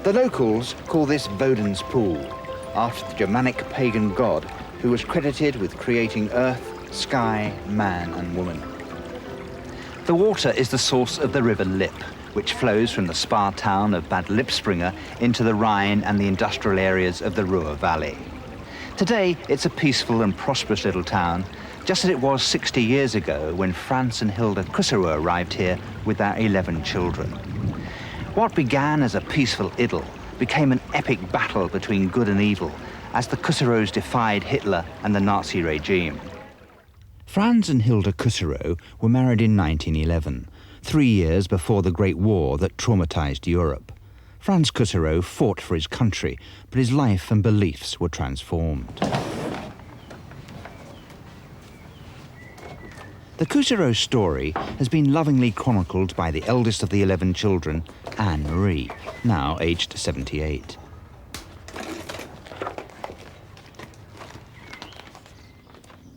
The locals call this Woden's Pool, after the Germanic pagan god who was credited with creating earth, sky, man and woman. The water is the source of the river Lipp, which flows from the spa town of Bad Lippspringe into the Rhine and the industrial areas of the Ruhr Valley. Today, it's a peaceful and prosperous little town, just as it was 60 years ago when Franz and Hilda Kusserow arrived here with their 11 children. What began as a peaceful idyll became an epic battle between good and evil as the Kusserows defied Hitler and the Nazi regime. Franz and Hilda Kusserow were married in 1911, 3 years before the Great War that traumatized Europe. Franz Kusserow fought for his country, but his life and beliefs were transformed. The Kusserow story has been lovingly chronicled by the eldest of the 11 children, Anne-Marie, now aged 78.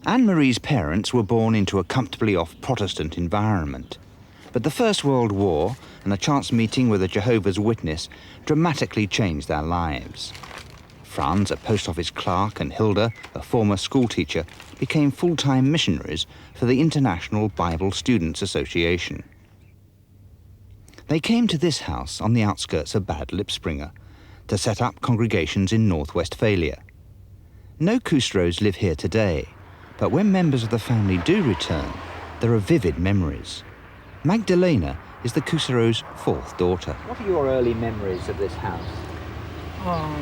Anne-Marie's parents were born into a comfortably off Protestant environment. But the First World War and a chance meeting with a Jehovah's Witness dramatically changed their lives. Franz, a post office clerk, and Hilda, a former schoolteacher, became full-time missionaries for the International Bible Students Association. They came to this house on the outskirts of Bad Lippspringe to set up congregations in North Westphalia. No Kusserows live here today, but when members of the family do return, there are vivid memories. Magdalena is the Kusserows' fourth daughter. What are your early memories of this house? Oh,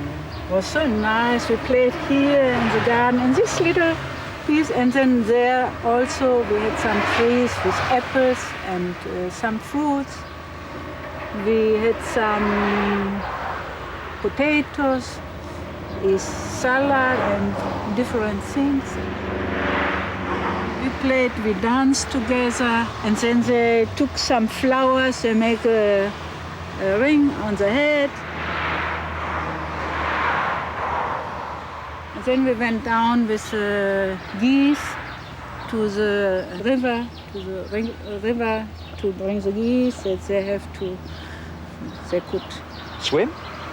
it was so nice. We played here in the garden in this little piece, and then there also we had some trees with apples and some fruits. We had some potatoes, a salad and different things. We played, we danced together, and then they took some flowers, they make a ring on the head. And then we went down with geese to the river, to bring the geese, that they could Swim?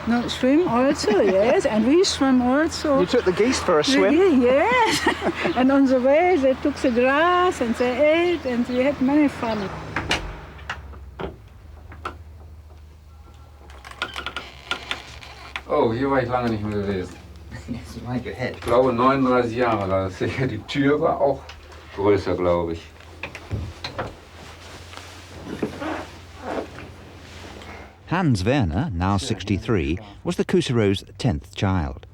No, swim also, yes, and we swim also. You took the geese for a swim? Yes, and on the way they took the grass and they ate and we had many fun. Oh, hier war ich lange nicht mehr gewesen. Yes, like your head. Ich glaube 39 Jahre war das sicher. Die Tür war auch größer, glaube ich. Hans Werner, now 63, was the Kusserows' 10th child.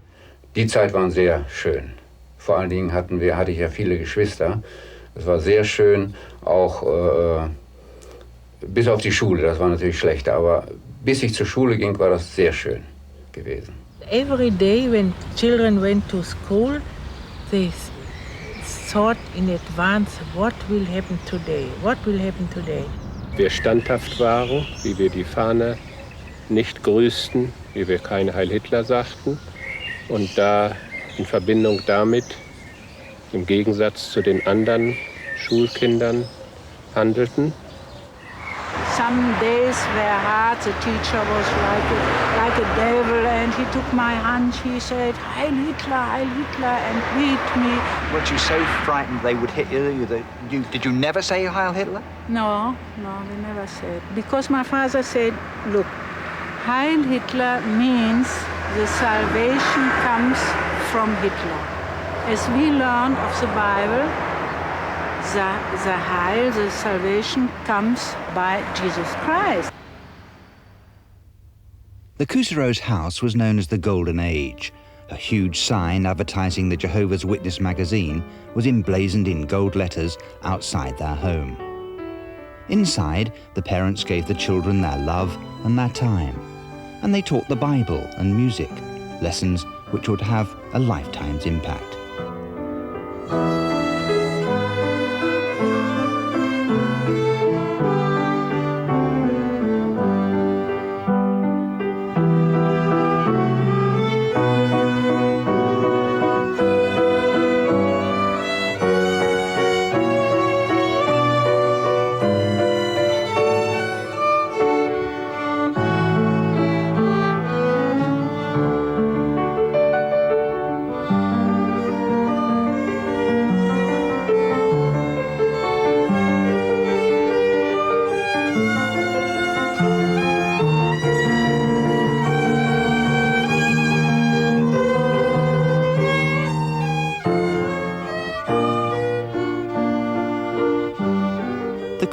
Die Zeit war sehr schön. Vor allen Dingen hatte ich ja viele Geschwister. Es war sehr schön, auch bis auf die Schule, das war natürlich schlecht, aber bis ich zur Schule ging, war das sehr schön gewesen. Every day when children went to school, they thought in advance, what will happen today? What will happen today? Wir standhaft waren, wie wir die Fahne nicht grüßten, wie wir kein Heil Hitler sagten und da in Verbindung damit, im Gegensatz zu den anderen Schulkindern, handelten. Some days were hard, the teacher was like a devil and he took my hand, he said, Heil Hitler, and beat me. Weren't you so frightened they would hit you? Did you never say Heil Hitler? No, we never said. Because my father said, look, Heil Hitler means the salvation comes from Hitler. As we learned of the Bible, the Heil, the salvation comes by Jesus Christ. The Kusserows' house was known as the Golden Age. A huge sign advertising the Jehovah's Witness magazine was emblazoned in gold letters outside their home. Inside, the parents gave the children their love and their time, and they taught the Bible and music, lessons which would have a lifetime's impact.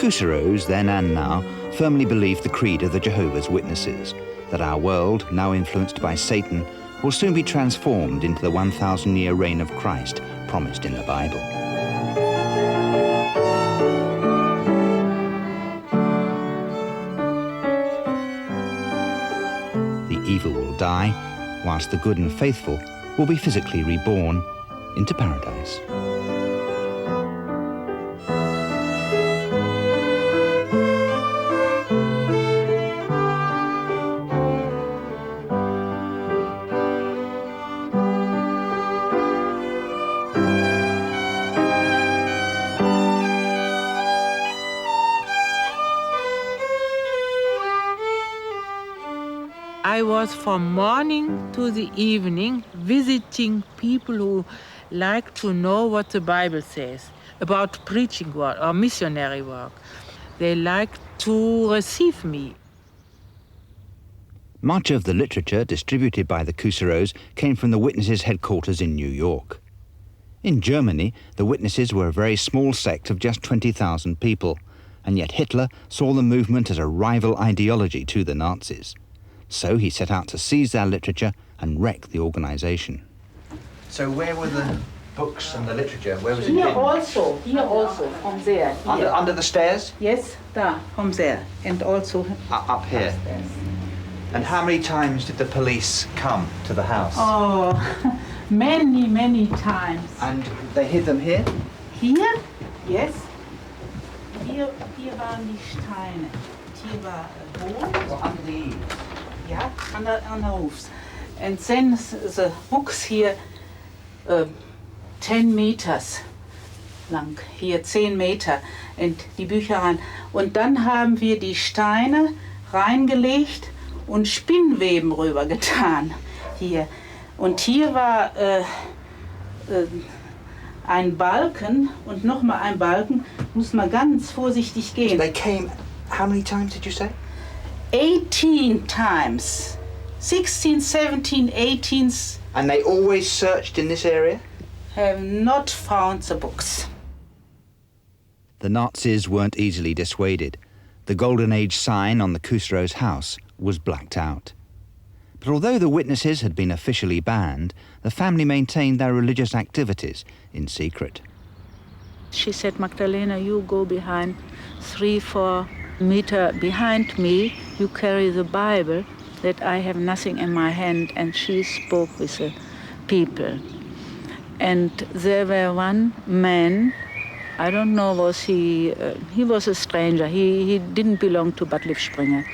Kuseros, then and now, firmly believe the creed of the Jehovah's Witnesses, that our world, now influenced by Satan, will soon be transformed into the 1,000-year reign of Christ promised in the Bible. The evil will die, whilst the good and faithful will be physically reborn into paradise. I was from morning to the evening visiting people who like to know what the Bible says about preaching work or missionary work. They like to receive me. Much of the literature distributed by the Kuseros came from the Witnesses' headquarters in New York. In Germany, the Witnesses were a very small sect of just 20,000 people, and yet Hitler saw the movement as a rival ideology to the Nazis. So he set out to seize their literature and wreck the organization. So where were the books and the literature? Where was it? Here also, from there. Under the stairs? Yes, there, from there, and also Up here. upstairs. And how many times did the police come to the house? Oh, many, many times. And they hid them here? Hier, yes. Hier waren die Steine. Hier war Boot. Or under the eaves? Yeah, on the roofs. And then the books here 10 meters lang, hier 10 Meter, und die Bücher rein. Und dann haben wir die Steine reingelegt und Spinnweben rüber getan, hier. Und hier war ein Balken und nochmal ein Balken, muss man ganz vorsichtig gehen. They came, how many times did you say? 18 times. 16, 17, 18 And they always searched in this area? have not found the books. The Nazis weren't easily dissuaded. The Golden Age sign on the Kuseros' house was blacked out. But although the Witnesses had been officially banned, the family maintained their religious activities in secret. She said, Magdalena, you go behind 3-4 meters behind me, you carry the Bible, that I have nothing in my hand. And she spoke with the people. And there were one man, I don't know, was he was a stranger, he didn't belong to Bad Lippspringe.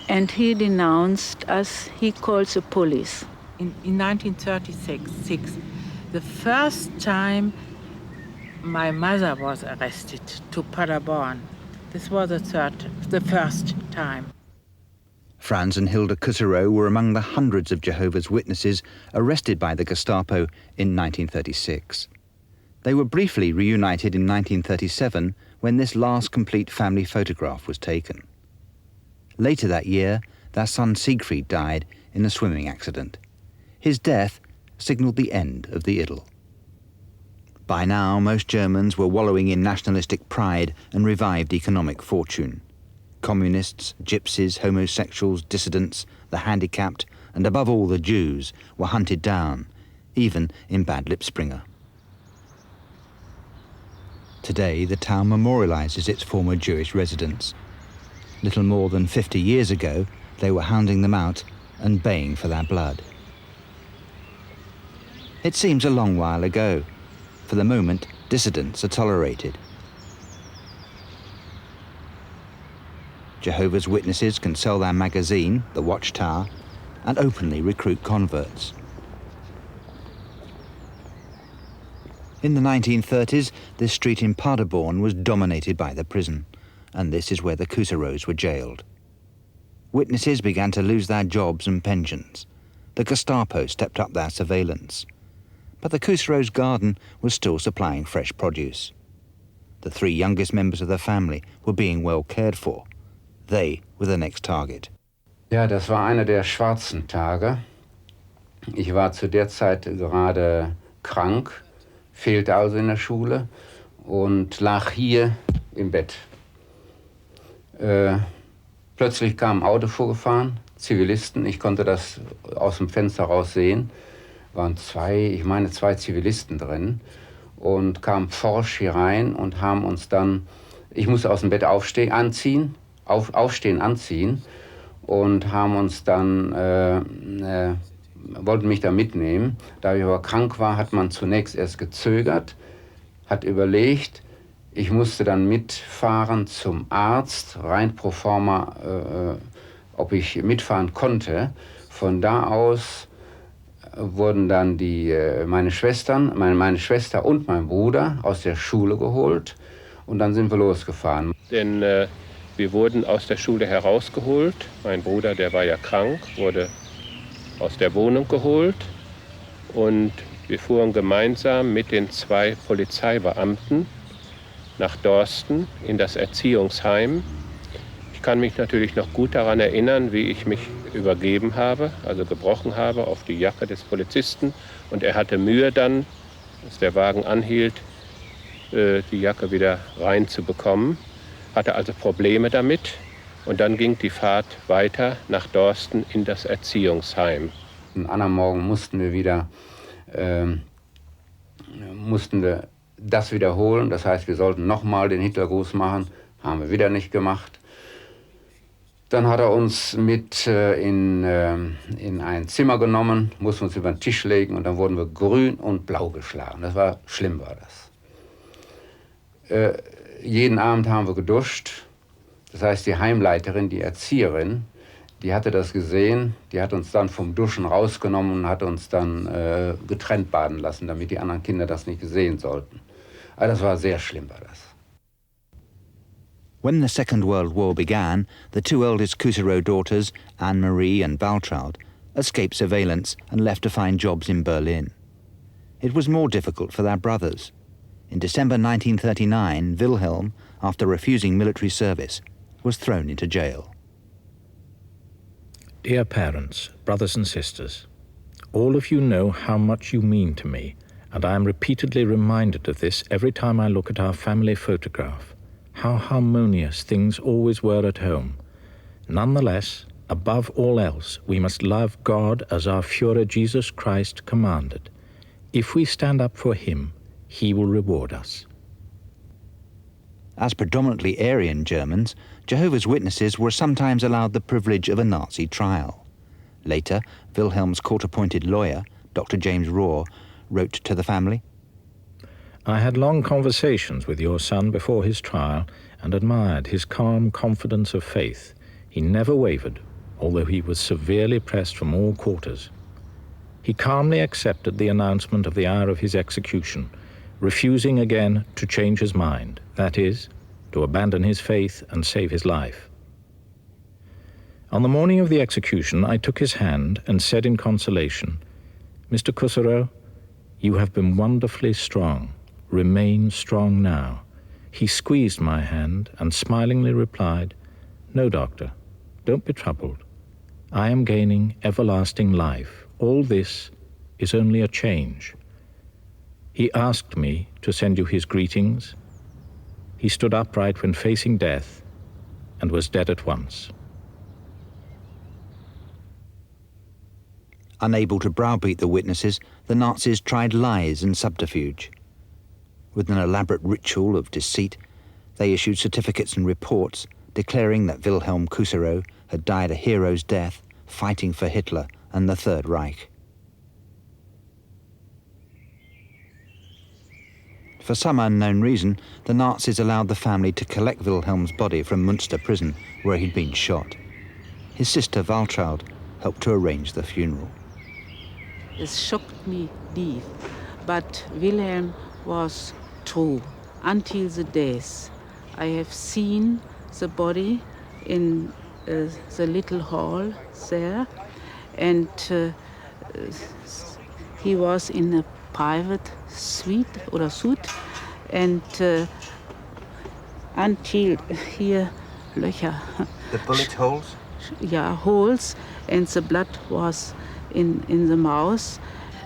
And he denounced us, he called the police. In 1936, the first time my mother was arrested to Paderborn. This was the first time. Franz and Hilda Kusero were among the hundreds of Jehovah's Witnesses arrested by the Gestapo in 1936. They were briefly reunited in 1937 when this last complete family photograph was taken. Later that year, their son Siegfried died in a swimming accident. His death signalled the end of the idyll. By now, most Germans were wallowing in nationalistic pride and revived economic fortune. Communists, gypsies, homosexuals, dissidents, the handicapped, and above all the Jews, were hunted down, even in Bad Lippspringe. Today, the town memorializes its former Jewish residents. Little more than 50 years ago, they were hounding them out and baying for their blood. It seems a long while ago. For the moment, dissidents are tolerated. Jehovah's Witnesses can sell their magazine, The Watchtower, and openly recruit converts. In the 1930s, this street in Paderborn was dominated by the prison, and this is where the Kuseros were jailed. Witnesses began to lose their jobs and pensions. The Gestapo stepped up their surveillance. But the Kuseros' garden was still supplying fresh produce. The 3 youngest members of the family were being well cared for. They were the next target. Ja, das war einer der schwarzen Tage. Ich war zu der Zeit gerade krank, fehlte also in der Schule und lag hier im Bett. Plötzlich kam ein Auto vorgefahren, Zivilisten, ich konnte das aus dem Fenster raus sehen, waren zwei Zivilisten drin und kamen forsch hier rein und haben uns dann, ich musste aus dem Bett aufstehen, anziehen und haben uns dann, wollten mich da mitnehmen. Da ich aber krank war, hat man zunächst erst gezögert, hat überlegt, ich musste dann mitfahren zum Arzt, rein pro forma, ob ich mitfahren konnte. Von da aus wurden dann meine Schwester und mein Bruder aus der Schule geholt und dann sind wir losgefahren. Denn wir wurden aus der Schule herausgeholt. Mein Bruder, der war ja krank, wurde aus der Wohnung geholt und wir fuhren gemeinsam mit den 2 Polizeibeamten nach Dorsten in das Erziehungsheim. Ich kann mich natürlich noch gut daran erinnern, wie ich mich übergeben habe, also gebrochen habe auf die Jacke des Polizisten. Und er hatte Mühe dann, als der Wagen anhielt, die Jacke wieder reinzubekommen. Hatte also Probleme damit. Und dann ging die Fahrt weiter nach Dorsten in das Erziehungsheim. Am anderen Morgen mussten wir das wiederholen. Das heißt, wir sollten nochmal den Hitlergruß machen. Haben wir wieder nicht gemacht. Dann hat er uns mit in ein Zimmer genommen, mussten uns über den Tisch legen und dann wurden wir grün und blau geschlagen. Das war schlimm, war das. Jeden Abend haben wir geduscht. Das heißt, die Heimleiterin, die Erzieherin, die hatte das gesehen. Die hat uns dann vom Duschen rausgenommen und hat uns dann getrennt baden lassen, damit die anderen Kinder das nicht sehen sollten. Also das war sehr schlimm, war das. When the Second World War began, the 2 eldest Cousireau daughters, Anne-Marie and Waltraud, escaped surveillance and left to find jobs in Berlin. It was more difficult for their brothers. In December 1939, Wilhelm, after refusing military service, was thrown into jail. Dear parents, brothers and sisters, all of you know how much you mean to me, and I am repeatedly reminded of this every time I look at our family photograph. How harmonious things always were at home. Nonetheless, above all else, we must love God as our Führer Jesus Christ commanded. If we stand up for him, he will reward us. As predominantly Aryan Germans, Jehovah's Witnesses were sometimes allowed the privilege of a Nazi trial. Later, Wilhelm's court-appointed lawyer, Dr. James Rohr, wrote to the family, I had long conversations with your son before his trial and admired his calm confidence of faith. He never wavered, although he was severely pressed from all quarters. He calmly accepted the announcement of the hour of his execution, refusing again to change his mind, that is, to abandon his faith and save his life. On the morning of the execution, I took his hand and said in consolation, Mr. Cousireau, you have been wonderfully strong. Remain strong now. He squeezed my hand and smilingly replied, No, doctor, don't be troubled. I am gaining everlasting life. All this is only a change. He asked me to send you his greetings. He stood upright when facing death and was dead at once. Unable to browbeat the witnesses, the Nazis tried lies and subterfuge. With an elaborate ritual of deceit, they issued certificates and reports declaring that Wilhelm Cousireau had died a hero's death fighting for Hitler and the Third Reich. For some unknown reason, the Nazis allowed the family to collect Wilhelm's body from Münster prison, where he'd been shot. His sister Waltraud helped to arrange the funeral. It shocked me deep, but Wilhelm was true until the death. I have seen the body in the little hall there, and he was in a private suite, and until here, Löcher. The bullet holes? Yeah, holes, and the blood was in the mouth.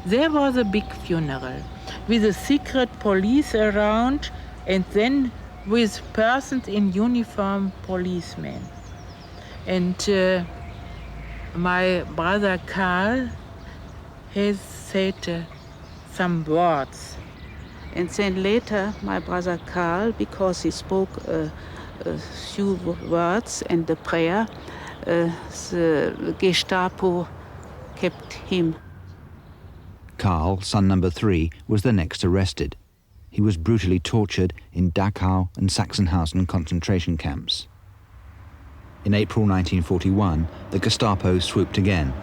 There was a big funeral with a secret police around, and then with persons in uniform, policemen. And my brother Karl has said some words. And then later, my brother Karl, because he spoke a few words and the prayer, the Gestapo kept him. Karl, son number 3, was the next arrested. He was brutally tortured in Dachau and Sachsenhausen concentration camps. In April 1941, the Gestapo swooped again.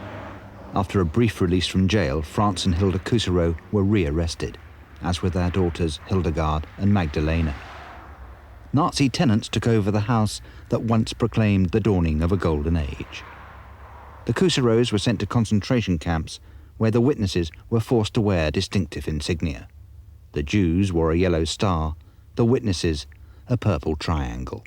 After a brief release from jail, Franz and Hilda Kuserow were re-arrested, as were their daughters Hildegard and Magdalena. Nazi tenants took over the house that once proclaimed the dawning of a golden age. The Kuserows were sent to concentration camps where the witnesses were forced to wear distinctive insignia. The Jews wore a yellow star, the witnesses a purple triangle.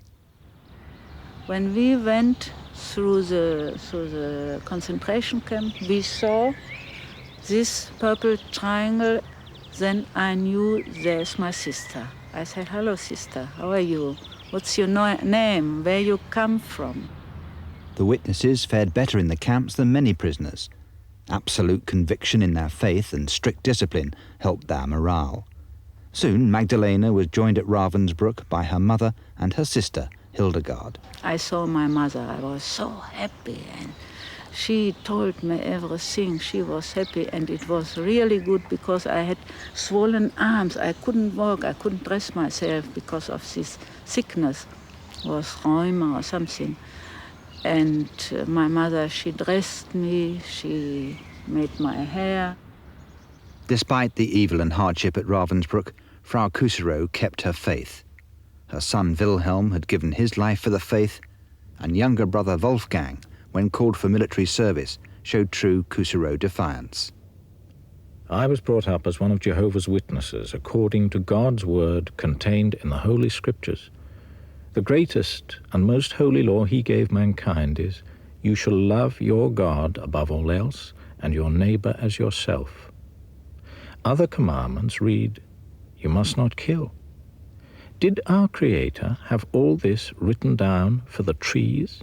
When we went through the concentration camp, we saw this purple triangle. Then I knew there's my sister. I said, "Hello, sister, how are you? What's your name? Where you come from?" The witnesses fared better in the camps than many prisoners. Absolute conviction in their faith and strict discipline helped their morale. Soon, Magdalena was joined at Ravensbrück by her mother and her sister, Hildegard. I saw my mother. I was so happy, and she told me everything. She was happy, and it was really good because I had swollen arms. I couldn't walk. I couldn't dress myself because of this sickness. It was rheuma or something. And my mother, she dressed me. She made my hair. Despite the evil and hardship at Ravensbrück, Frau Kuserow kept her faith. Her son Wilhelm had given his life for the faith, and younger brother Wolfgang, when called for military service, showed true Kuserow defiance. I was brought up as one of Jehovah's Witnesses according to God's word contained in the Holy Scriptures. The greatest and most holy law he gave mankind is, "You shall love your God above all else and your neighbor as yourself." Other commandments read, "You must not kill." Did our Creator have all this written down for the trees?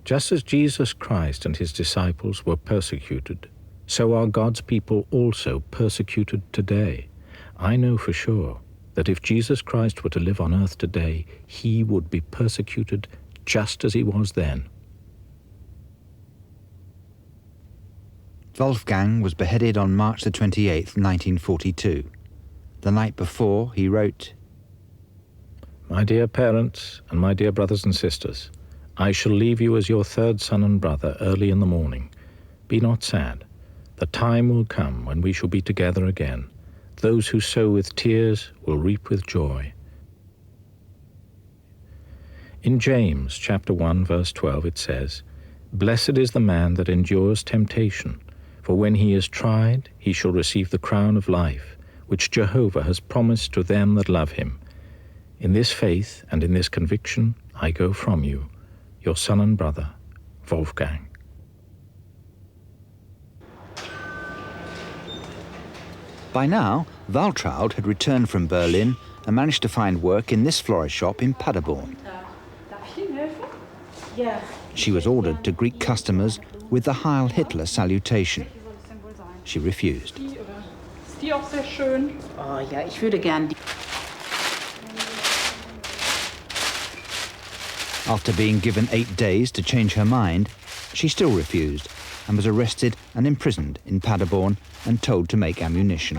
Just as Jesus Christ and his disciples were persecuted, so are God's people also persecuted today. I know for sure that if Jesus Christ were to live on earth today, he would be persecuted just as he was then. Wolfgang was beheaded on March the 28th, 1942. The night before, he wrote, "My dear parents and my dear brothers and sisters, I shall leave you as your third son and brother early in the morning. Be not sad. The time will come when we shall be together again. Those who sow with tears will reap with joy." In James chapter 1 verse 12 it says, "Blessed is the man that endures temptation, for when he is tried, he shall receive the crown of life, which Jehovah has promised to them that love him. In this faith and in this conviction I go from you, your son and brother, Wolfgang." By now, Waltraud had returned from Berlin and managed to find work in this florist shop in Paderborn. She was ordered to greet customers with the Heil Hitler salutation. She refused. Oh ja, ich würde gern. After being given 8 days to change her mind, she still refused and was arrested and imprisoned in Paderborn and told to make ammunition.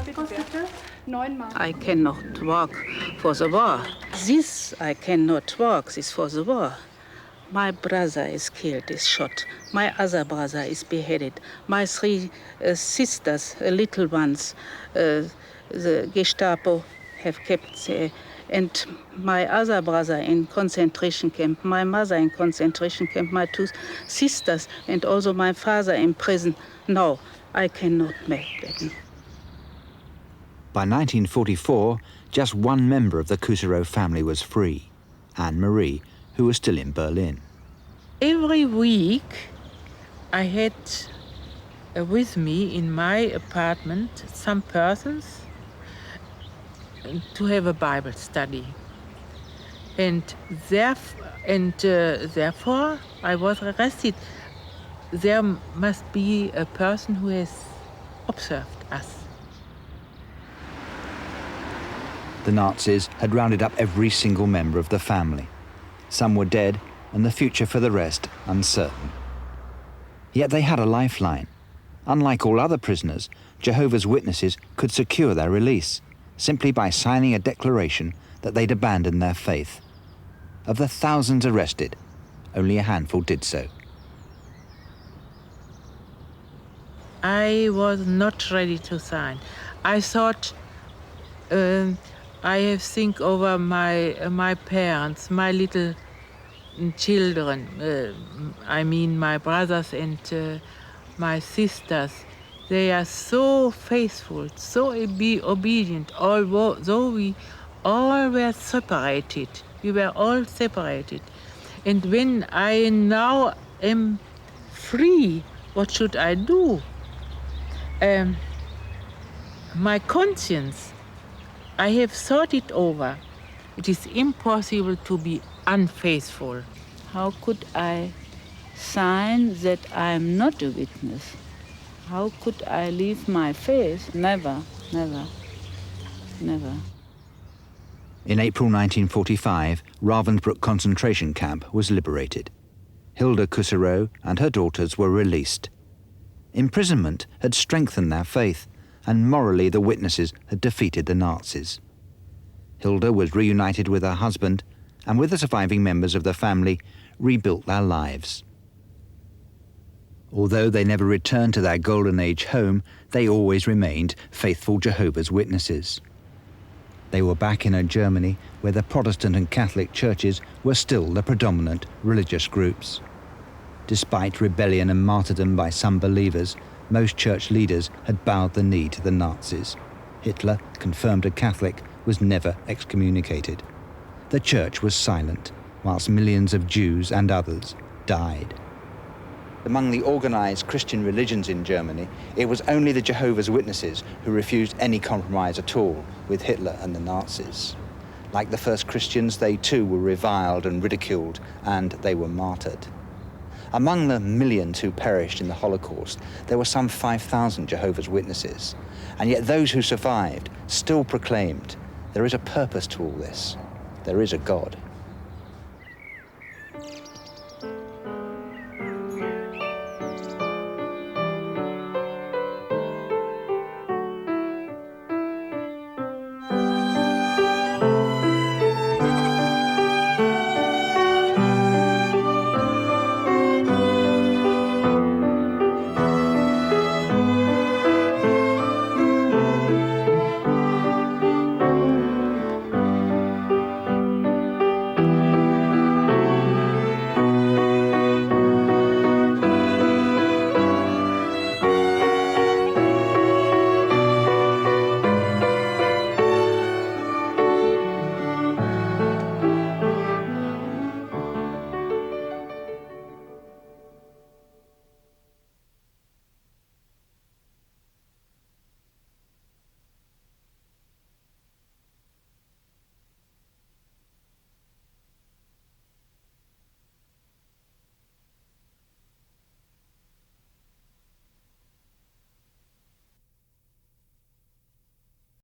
I cannot work for the war. This I cannot work, this for the war. My brother is killed, is shot. My other brother is beheaded. My 3 sisters, little ones, the Gestapo have kept there. And my other brother in concentration camp, my mother in concentration camp, my 2 sisters, and also my father in prison. No, I cannot make that. By 1944, just one member of the Kuserow family was free, Anne-Marie, who was still in Berlin. Every week I had with me in my apartment some persons to have a Bible study. And therefore I was arrested. There must be a person who has observed us. The Nazis had rounded up every single member of the family. Some were dead, and the future for the rest uncertain. Yet they had a lifeline. Unlike all other prisoners, Jehovah's Witnesses could secure their release simply by signing a declaration that they'd abandoned their faith. Of the thousands arrested, only a handful did so. I was not ready to sign. I thought I have think over my parents, my little children. I mean my brothers and my sisters. They are so faithful, so obedient, although we all were separated. We were all separated. And when I now am free, what should I do? My conscience, I have thought it over. It is impossible to be unfaithful. How could I sign that I am not a witness? How could I leave my faith? Never, never, never. In April 1945, Ravensbrück concentration camp was liberated. Hilda Kusserow and her daughters were released. Imprisonment had strengthened their faith, and morally the witnesses had defeated the Nazis. Hilda was reunited with her husband, and with the surviving members of the family, rebuilt their lives. Although they never returned to their Golden Age home, they always remained faithful Jehovah's Witnesses. They were back in a Germany where the Protestant and Catholic churches were still the predominant religious groups. Despite rebellion and martyrdom by some believers, most church leaders had bowed the knee to the Nazis. Hitler, confirmed a Catholic, was never excommunicated. The church was silent, whilst millions of Jews and others died. Among the organized Christian religions in Germany, it was only the Jehovah's Witnesses who refused any compromise at all with Hitler and the Nazis. Like the first Christians, they too were reviled and ridiculed, and they were martyred. Among the millions who perished in the Holocaust, there were some 5,000 Jehovah's Witnesses, and yet those who survived still proclaimed, there is a purpose to all this. There is a God.